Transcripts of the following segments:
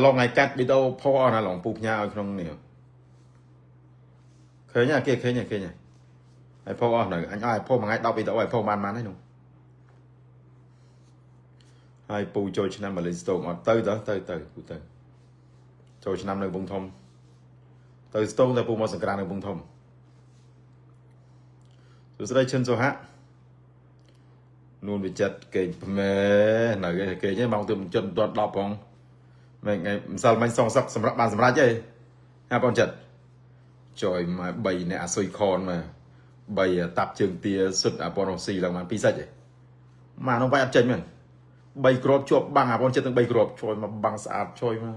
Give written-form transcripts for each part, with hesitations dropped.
ឡងថ្ងៃកាត់វីដេអូផអស់ណាឡងពូផ្ញើឲ្យក្នុងនេះឃើញគេឃើញហើយផអស់នៅអញឲ្យផមួយថ្ងៃ10វីដេអូឲ្យផបានហើយនោះហើយពូចូលឆ្នាំម៉ាឡេស្តូកអត់ទៅពូទៅចូលឆ្នាំនៅកំពង់ធំទៅស្ទងតែពូមកសង្ក្រាននៅកំពង់ធំសួស្តីឈិនសូហានួនវិចិត្រគេមែនៅគេហ្នឹងមកទៅជន់ទាត់10ផងថ្ងៃម្សិលមិញសងសឹកសម្រាប់បានសម្រាប់ទេណាបងចិត្តជួយមក3អ្នកអាស៊ុយខនមក3តាប់ជើងទាសុទ្ធអាប៉ុនស៊ីឡើងបាន2សាច់ឯងមកនោះវាយអត់ចេញមែន3គ្រាប់ជាប់បាំងអាបងចិត្តទាំង3គ្រាប់ជួយមកបាំងស្អាតជួយមក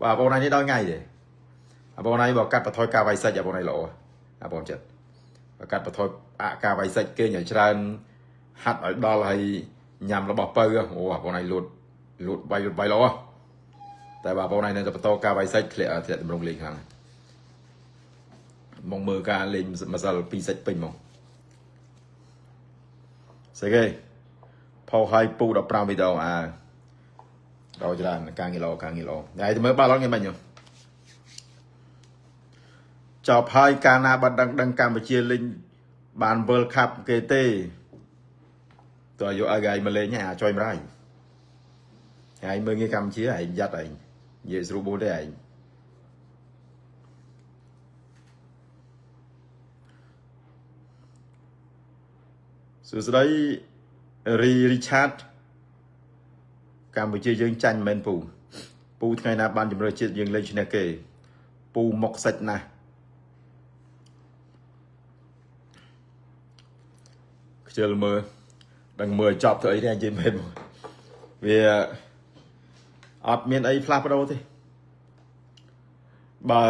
បាទបងនេះដល់ថ្ងៃទេអាបងនេះបើកាត់បន្ថយការវាយសាច់អាបងនេះល្អអាបងចិត្តបើកាត់បន្ថយការវាយសាច់គេញឲ្យច្រើនហាត់ឲ្យដល់ហើយញ៉ាំរបស់ពៅអូអាបងនេះលូតវាយល្អតែបើបងនេះនៅតែបន្តការវាយសាច់ធ្លាក់តម្រង់លេងខ្លាំងមកមើលការលេងម្សិល2សាច់ពេញមកស្អីគេផោឲ្យពូ15វីដេអូដល់ច្រើនការងារល្អតែទៅមើលបាល់ឡងគេមិញចប់ហើយការណាបាត់ដឹងកម្ពុជាលេងបាន World Cup គេទេតើយកឲ្យគេមកលេងចុយម្រាយហើយមើលងារកម្ពុជាឯងយ៉ាត់ឯងនិយាយស្រួលបួលទេឯងសួស្តីរីឆាតកម្ពុជាយើងចាញ់មិនមែនពូថ្ងៃណាបានជំរឿជាតិយើងលេងឈ្នះគេពូមកសាច់ណាស់ខ្ជិលមើលដឹងមើលចប់ទៅអីទេនិយាយមែនវាអត់មានអីផ្លាស់ប្ដូរទេបើ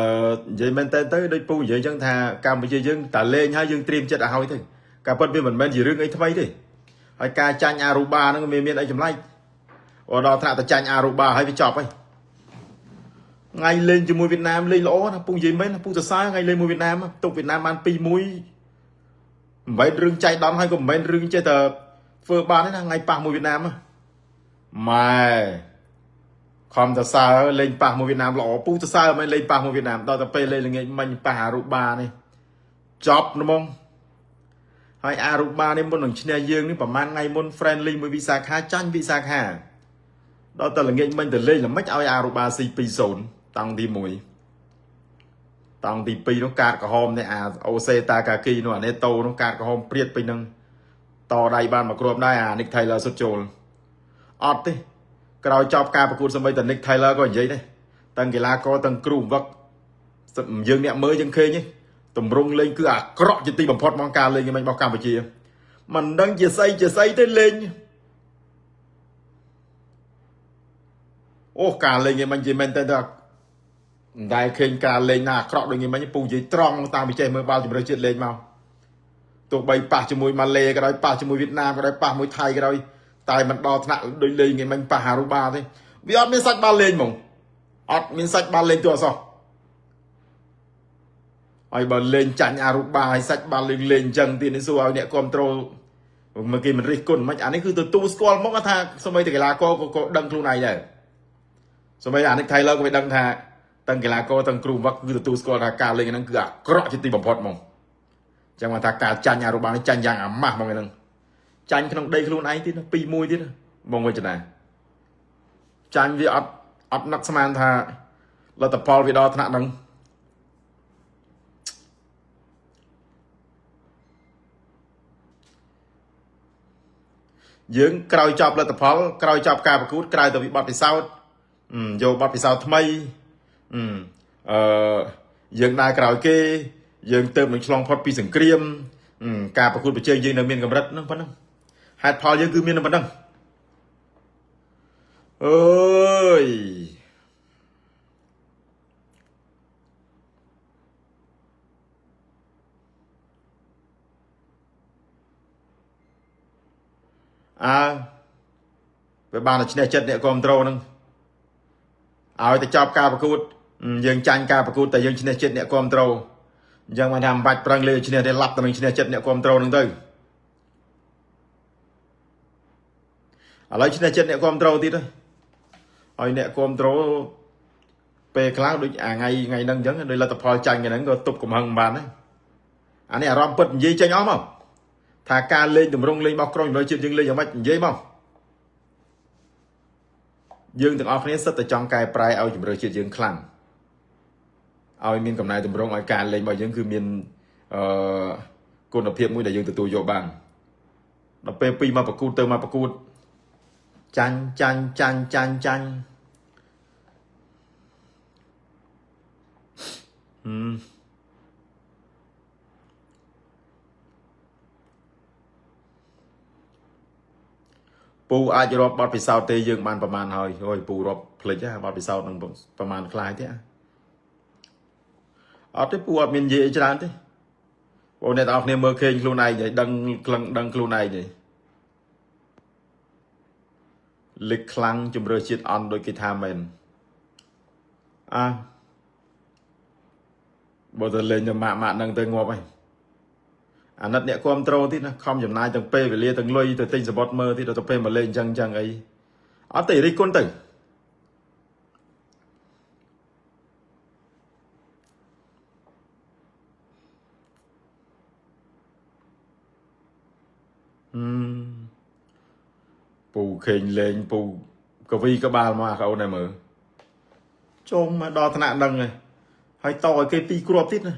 និយាយមែនទៅដូចពូនិយាយចឹងថាកម្ពុជាយើងតែលេងហើយយើងត្រៀមចិត្តឲ្យទៅការពិតវាមិនមែនជារឿងអីថ្មីទេហើយការចាញ់អារូបាហ្នឹងមានអីចម្លែកដល់ថ្នាក់ទៅចាញ់អារូបាហើយវាចប់ហើយថ្ងៃលេងជាមួយវៀតណាមលេងល្អណាពូនិយាយមែនពូសរសើរថ្ងៃលេងមួយវៀតណាមទុកវៀតណាមបាន 2-1 មិនមែនរឿងចៃដន្យហើយក៏មិនមែនរឿងចេះតែធ្វើបានទេណាថ្ងៃប៉ះមួយវៀតណាមម៉ែខំសរសើរលេងប៉ះមួយវៀតណាមល្អពូសរសើរមិនលេងប៉ះមួយវៀតណាមដល់តែពេលលេងល្ងាចមិញប៉ះអារូបានេះចប់ហ្មងហើយអារូបានេះមុននឹងឈ្នះយើងនេះប្រហែលថ្ងៃមុន friendly មួយវិសាខាចាញ់វិសាខាដល់តែល្ងាចមិញទៅលេងល្មិចឲ្យអារូបាស៊ី 2-0 តាំងទី1តាំងទី2នោះកាតក្រហមនេះអាអូសេតាកាគីនោះអាណេតូនោះកាតក្រហមព្រាតពេញនឹងតដៃបានមកគ្រាប់ដែរអា Nick Taylor សុទ្ធចូលអត់ទេក្រោយចប់ការប្រកួតសម្បីតែ Nick Taylor ក៏និយាយដែរទាំងកីឡាករទាំងគ្រូបង្វឹកយើងអ្នកមើលយើងឃើញទេតម្រង់លេងគឺអាក្រក់ជាទីបំផុតមកការលេងរបស់កម្ពុជាមិនដឹងជាស្អីទេលេងអូការលេងឯមិនជាមែនតែដែលឃើញការលេងណាអាក្រក់ដូចនេះមិញពូនិយាយត្រង់តាមវិចេះមើលបាល់ជំរឿជាតិលេងមកទោះបីប៉ះជាមួយម៉ាឡេក៏ដោយប៉ះជាមួយវៀតណាមក៏ដោយប៉ះមួយថៃក៏ដោយតែមិនដល់ថ្នាក់ដូចលេងឯមិញប៉ះអារូបាទេវាអត់មានសាច់បាល់លេងហ្មងអត់មានសាច់បាល់លេងទោះអសោះហើយបើលេងចាញ់អារូបាហើយសាច់បាល់លេងអញ្ចឹងទៀតនេះសួរឲ្យអ្នកគ្រប់ត្រូលមកគេមិនរិះគន់មិនអានេះគឺទទួលស្គាល់មកថាសម្បីតែកីឡាករក៏ដឹងខ្លួនឯងដែរសម្បីអានេះថៃឡូក៏វាដឹងថាទាំងកីឡាករទាំងគ្រូបង្វឹកគឺទទួលស្គាល់ថាការលេងហ្នឹងគឺអាក្រក់ជាទីបំផុតហ្មងចឹងមកថាការចាញ់អារូបានេះចាញ់យ៉ាងអាម៉ាស់ហ្មងហ្នឹងចាញ់ក្នុងដីខ្លួនឯងទៀត 2-1 ទៀតបងវិជ្ជណាចាញ់វាអត់នឹកស្មានថាលទ្ធផលវាដល់ថ្នាក់ហ្នឹងយើងក្រោយចប់លទ្ធផលក្រោយចប់ការប្រកួតក្រោយទៅវិបត្តិពិសោធន៍យកបទពិសោធន៍ថ្មីយើងដើរក្រោយគេយើងទៅនឹងឆ្លងផុតពីសង្គ្រាមការប្រកួតប្រជែងយើងនៅមានកម្រិតហ្នឹងប៉ុណ្ណឹងហេតុផលយើងគឺមានប៉ុណ្ណឹងអើយវាបានតែឈ្នះចិត្តអ្នកគ្រប់ត្រូលហ្នឹងឲ្យតែចប់ការប្រកួតយើងចាញ់ការប្រកួតតែយើងឈ្នះចិត្តអ្នកគ្រប់ត្រូលអញ្ចឹងមិនថាមិនបាច់ប្រឹងលេឈ្នះទេឡាប់តែនឹងឈ្នះចិត្តអ្នកគ្រប់ត្រូលហ្នឹងទៅឥឡូវឈ្នះចិត្តអ្នកគ្រប់ត្រូលទៀត ហើយអ្នកគ្រប់ត្រូលពេលខ្លះដូចថ្ងៃហ្នឹងអញ្ចឹងដោយលទ្ធផលចាញ់ហ្នឹងក៏ទប់កំហឹងបានដែរអានេះអារម្មណ៍ពិតនិយាយចេញអស់មកថាការលេងតម្រង់លេងរបស់ក្រុមជំនឿជាតិយើងលេងយ៉ាងម៉េចនិយាយមកយើងទាំងអស់គ្នាសិតតែចង់កែប្រែឲ្យជំនឿជាតិយើងខ្លាំងឲ្យមានកំណែតម្រង់ឲ្យការលេងរបស់យើងគឺមានគុណភាពមួយដែលយើងទទួលយកបានដល់ពេលពីមកប្រកួតទៅមកប្រកួតចាញ់ពូអាចរាប់បទពិសោធន៍ទេយើងបានប្រមាណហើយពូរាប់ភ្លេចបទពិសោធន៍នឹងប្រមាណខ្លះទេអត់ទេពូអត់មាននិយាយអីច្រើនទេបងអ្នកទាំងអស់គ្នាមើលឃើញខ្លួនឯងហើយដឹងខ្លួនឯងទេលេខខ្លាំងជំរឿជាតិអន់ដូចគេថាមែនបើទៅលេងទៅម៉ាក់ហ្នឹងទៅងាប់ហើយអាណិតអ្នកគ្រប់ត្រូលទៀតណាខំចំណាយទាំងពេលវេលាទាំងលុយទៅទិញសបុតមើលទៀតដល់ទៅពេលមកលេងអញ្ចឹងអីអត់ទេរិះគន់ទៅពូឃើញលេងពូកវីក្បាលមកកូនតែមើលចូលមកដល់ថ្នាក់ហ្នឹងហើយតឲ្យគេ2គ្រាប់ទៀតណា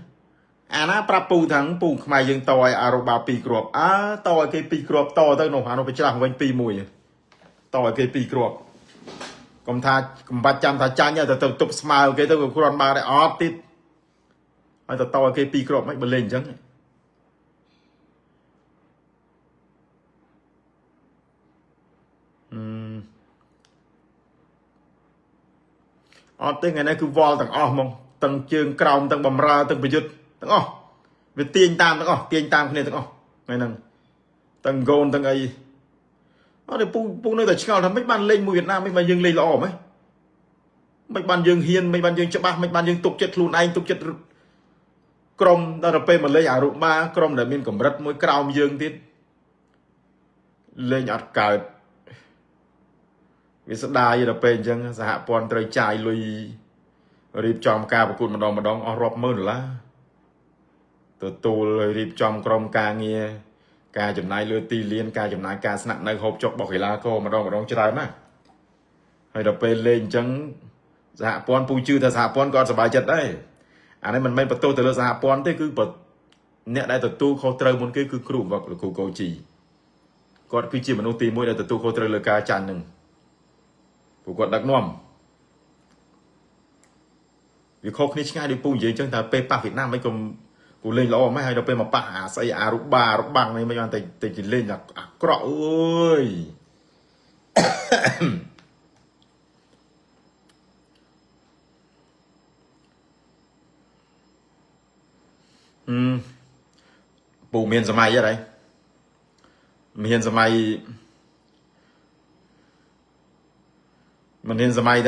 អាណាប្រាប់ពូថាពូខ្មែរយើងតឲ្យអារ៉ូបា2គ្រាប់តឲ្យគេ2គ្រាប់តទៅនោះអានោះไปច្រាស់វិញ2-1តឲ្យគេ2គ្រាប់កុំថាកំបាច់ចាំថាចាញ់ទៅទប់ស្មើគេទៅគ្រាន់បើដែរអត់ទៀតហើយតឲ្យគេ2គ្រាប់មិនបើលេងអញ្ចឹងអត់ទេថ្ងៃនេះគឺវល់ទាំងអស់ហ្មងទាំងជើងក្រោមទាំងបំរើទាំងប្រយុទ្ធទាំងអស់វាទាញតាមទាំងអស់ទាញតាមគ្នាទាំងអស់ថ្ងៃហ្នឹងទាំងកូនទាំងអីអត់ទេពូនៅតែឆ្ងល់ថាមិនបានលេងមួយវៀតណាមមិនបានយើងលេងល្អហ្មងមិនបានយើងហ៊ានមិនបានយើងច្បាស់មិនបានយើងទុកចិត្តខ្លួនឯងទុកចិត្តក្រុមដល់ទៅពេលមកលេងអារូបាក្រុមដែលមានកម្រិតមួយក្រោមយើងទៀតលេងអត់កើតវាស្ដាយដល់ពេលអញ្ចឹងសហព័ន្ធត្រូវចាយលុយរៀបចំការប្រកួតម្ដងអស់រាប់ម៉ឺនដុល្លារទទួលរៀបចំក្រុមការងារការចំណាយលើទីលានការចំណាយការស្នាក់នៅហូបចុករបស់កីឡាករម្ដងច្រើនណាស់ហើយដល់ពេលលេងអញ្ចឹងសហព័ន្ធពូជឿថាសហព័ន្ធក៏អត់សប្បាយចិត្តដែរអានេះមិនមែនបន្ទោសទៅលើសហព័ន្ធទេគឺអ្នកដែលទទួលខុសត្រូវមុនគេគឺគ្រូវឹកលោកគ្រូកូជីគាត់គឺជាមនុស្សទី1ដែលទទួលខុសត្រូវលើការចាញ់នឹងពួកគាត់ដឹកនាំវាខុសគ្នាឆ្ងាយដូចពូនិយាយអញ្ចឹងថាពេលប៉ះវៀតណាមមិនក៏គូលេងល្អម៉េចហើយដល់ពេលមកប៉ះអាស្អីអារូបារបាំងនេះមិនបានតែលេងអាក្រក់អើយពូមានសម័យអីមានសម័យ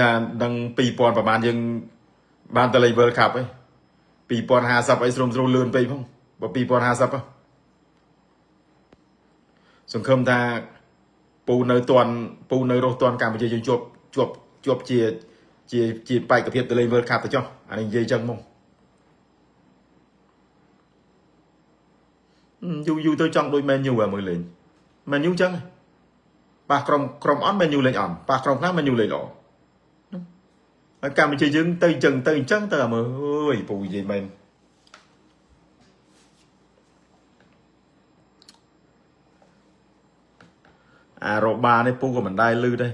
ថាដឹង2000ប្រហែលយើងបានទៅលេង World Cup ឯង2050អីស្រុំលឿនពេកផងបើ2050សង្ឃឹមថាពូនៅរស់តាន់កម្ពុជាយើងជាប់ជាបេក្ខភាពទៅលេង World Cup ទៅចុះអានេះនិយាយចឹងមកយូរទៅចង់ដូច Man U មើលលេង Man U ចឹងប៉ះក្រុមអត់ Man U លេងអត់ប៉ះក្រុមខ្លះ Man U លេងល្អហើយកម្ពុជាយើងទៅអញ្ចឹងទៅមើលអើយពូនិយាយមែនអារ៉ូបានេះពូក៏មិនដែរលឺដែរ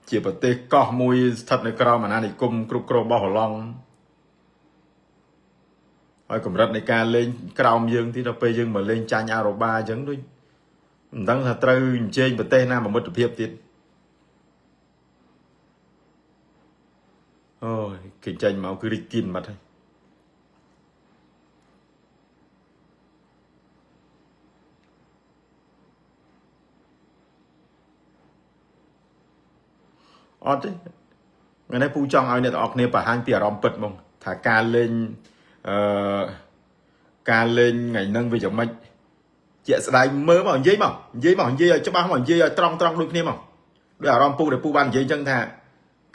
ជាប្រទេសកោះមួយស្ថិតនៅក្រោមអាណានិគមគ្រប់គ្រងរបស់ហូឡង់ហើយកម្រិតនៃការលេងក្រោមយើងទីដល់ពេលយើងមកលេងចាញ់អារ៉ូបាអញ្ចឹងដូចមិនដឹងថាត្រូវអញ្ជើញប្រទេសណាមកមិត្តភាពទៀតអូយគេចាញ់មកគឺរីកគៀនបាត់ហើយអត់ទេថ្ងៃនេះពូចង់ឲ្យអ្នកទាំងអស់គ្នាបង្ហាញពីអារម្មណ៍ពិតហ្មងថាការលេងថ្ងៃហ្នឹងវាយ៉ាងម៉េចជាក់ស្ដែងមើលមកនិយាយឲ្យច្បាស់មកនិយាយឲ្យត្រង់ដូចគ្នាមក ដោយអារម្មណ៍ពូដែលពូបាននិយាយអញ្ចឹងថា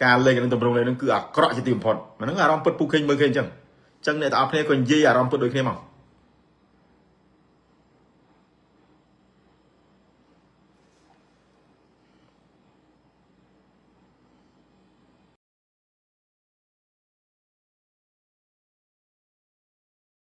ការលេងនឹងតម្រងលេងនឹងគឺអាក្រក់ជាទីបំផុតមិនហ្នឹងអារម្មណ៍ពិតពូឃើញមើលឃើញអញ្ចឹងអ្នកទាំងអស់គ្នាក៏និយាយអារម្មណ៍ពិតដូចគ្នាមក